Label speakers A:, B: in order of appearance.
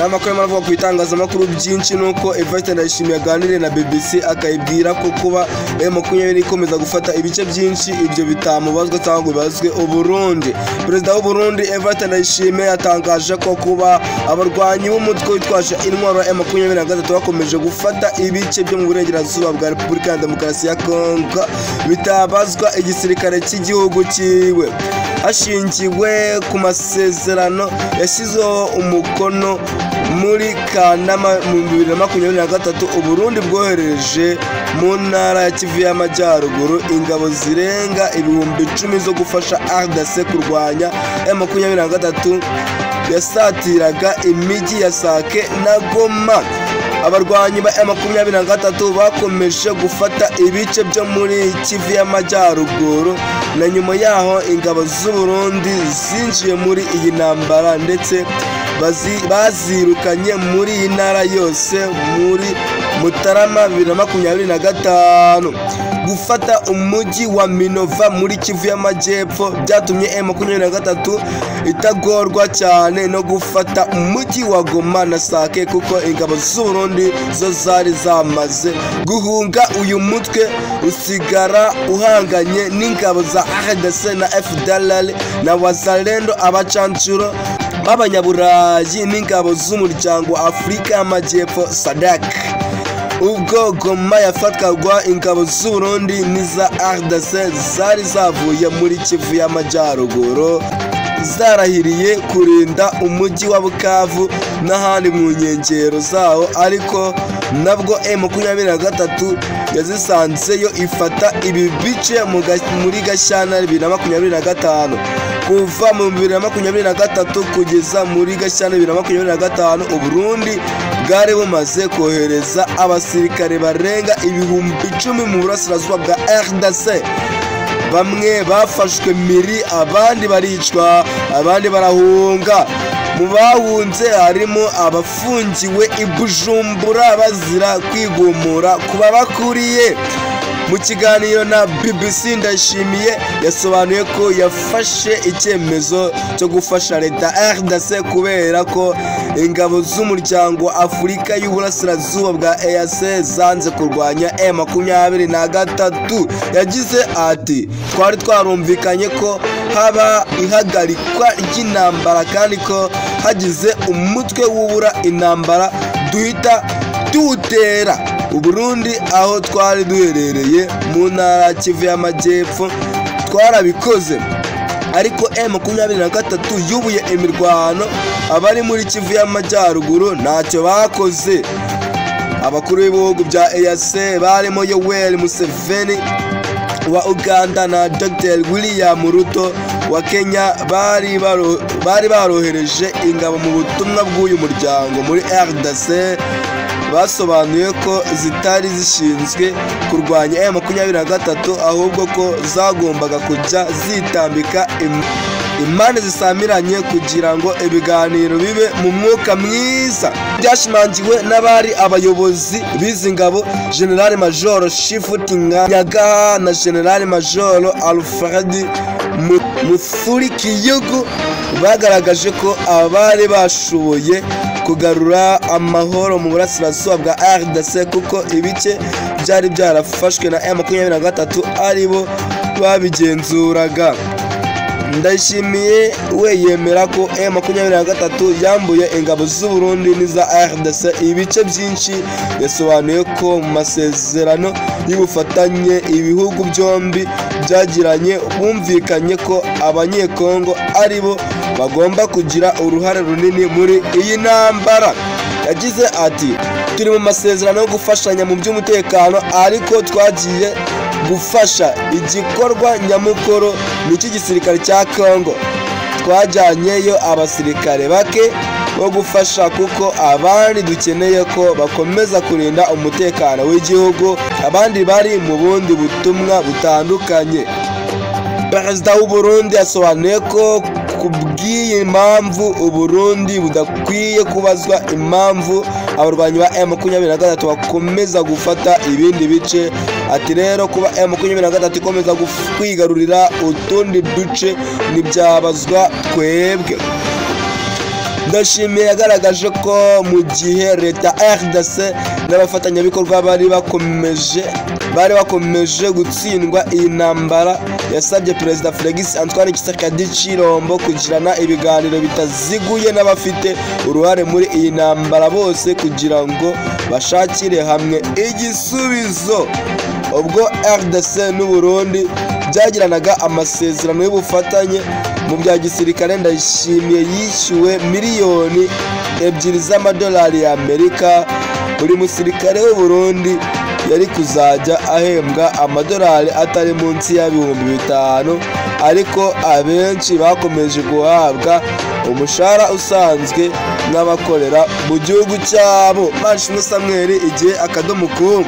A: n'amakuru y'amavuga ku bitangazamakuru byinshi nuko Evariste Ndayishimiye aganiriye na BBC akayibwira ko kuba M23 ikomeza gufata ibice byinshi ibyo bitamubazwa cyangwa bibazwe Uburundi. Perezida w'u Burundi Evariste Ndayishimiye yatangaje ko kuba abarwanyi b'umutwe witwaje intwaro M23 bakomeje gufata ibice byo mu burengerazuba bwa Repubulika ya Demokarasi ya Kongo bitabazwa igisirikare cy'igihugu cyiwe, hashingiwe ku masezerano yashyizeho umukono muri Kanama mu 2023. Uburundi bwohereje mu ntara ya Kivu y'Amajyaruguru ingabo zirenga 10,000 zo gufasha RDC kurwanya M23 yasatiraga imijyi ya Sake na Goma. Abarwanyi ba M23 bakomeje gufata ibice byo muri Kivu y'Amajyaruguru, na nyuma yaho ingabo z'u Burundi zinjiye muri iyi ntambara ndetse bazirukanye muri iyi ntara yose muri Mutarama 2025. Gufata umujyi wa Minova muri Kivu y'Amajyepfo byatumye M23 itagorwa cyane no gufata umujyi wa Goma na Sake, kuko ingabo z'u Burundi zo zari zamaze guhunga uyu mutwe usigara uhanganye n'ingabo za RDC na FDLR na Wazalendo, abacancuro b'Abanyaburayi n'ingabo z'umuryango wa Afurika y'Amajyepfo SADC. Ubwo Goma yafatwaga, ingabo z'u Burundi n'iza RDC zari zavuye muri Kivu y'Amajyaruguru zarahiriye kurinda umujyi wa Bukavu n'ahandi mu nkengero zawo, ariko nabwo M23 yazisanzeyo ifata ibi bice muri Gashyantare 2025. Kuva mu 2023 kugeza muri Gashyantare 2025 Uburundi bwari bumaze kohereza abasirikare barenga 10,000 mu burasirazuba bwa RDC. Bamwe bafashwe miri, abandi baricwa, abandi barahunga. Mu bahunze harimo abafungiwe i Bujumbura bazira kwigumura kuba bakuriye. Mu kiganiro na BBC Ndayishimiye yasobanuye ko yafashe icyemezo cyo gufasha leta RDC kubera ko ingabo z'umuryango wa Afurika y'Uburasirazuba bwa EAC zanze kurwanya M23. Yagize ati twari twarumvikanye ko haba ihagarikwa ry'intambara kandi ko hagize umutwe wubura intambara duhita tuwutera. Uburundi aho twari duherereye mu ntara Kivu y'Amajyepfo twarabikoze, ariko M23 yubuye imirwano. Abari muri Kivu y'Amajyaruguru ntacyo bakoze. Abakuru b'ibihugu bya EAC barimo Yoweri Museveni wa Uganda na Dr. William Ruto wa Kenya bari barohereje ingabo mu butumwa bw'uyu muryango muri RDC. Basobanuye ko zitari zishinzwe kurwanya M23 ahubwo ko zagombaga kujya zitambika impande zisamiranye kugira ngo ibiganiro bibe mu mwuka mwiza. Byashimangiwe n'abari abayobozi b'izi ngabo, General Major Shifutinga Nyagaha na General Major Alfred Muthurikiyugu, bagaragaje ko abari bashoboye kugarura amahoro mu burasirazuba bwa RDC kuko ibice byari byarafashwe na M23 aribo babigenzuraga. Ndayishimiye we yemera ko M23 yambuye ingabo z'u Burundi n'iza RDC ibice byinshi. Yasobanuye ko mu masezerano y'ubufatanye ibihugu byombi byagiranye bumvikanye ko Abanyekongo aribo bagomba kugira uruhare runini muri iyi ntambara. Yagize ati turi mu masezerano yo gufashanya mu by'umutekano, ariko twagiye gufasha igikorwa nyamukuru n'iki gisirikare cya Kongo. Twajyanyeyo abasirikare bake bo gufasha kuko abandi dukeneye ko bakomeza kurinda umutekano w'igihugu, abandi bari mu bundi butumwa butandukanye. Perezida w'u Burundi yasobanuye ko kubw'iyi mpamvu Uburundi budakwiye kubazwa impamvu abarwanyi ba M23 bakomeza gufata ibindi bice. Ati rero kuba M23 ikomeza kwigarurira utundi duce ntibyabazwa twebwe. Ndayishimiye yagaragaje ko mu gihe leta RDC n'abafatanyabikorwa bari bakomeje gutsindwa iyi ntambara, yasabye Perezida Félix Antoine Tshisekedi Tshilombo kugirana ibiganiro bitaziguye n'abafite uruhare muri iyi ntambara bose kugira ngo bashakire hamwe igisubizo. Ubwo RDC n'u Burundi byagiranaga amasezerano y'ubufatanye mu bya gisirikare, Ndayishimiye yishyuwe miliyoni 2 z'amadolari y'Amerika. Buri musirikare w'u Burundi yari kuzajya ahembwa amadolari atari munsi ya 5,000, ariko abenshi bakomeje guhabwa umushahara usanzwe n'abakorera mu gihugu cyabo. Manishimwe Samuel, Igihe, Akadomo com.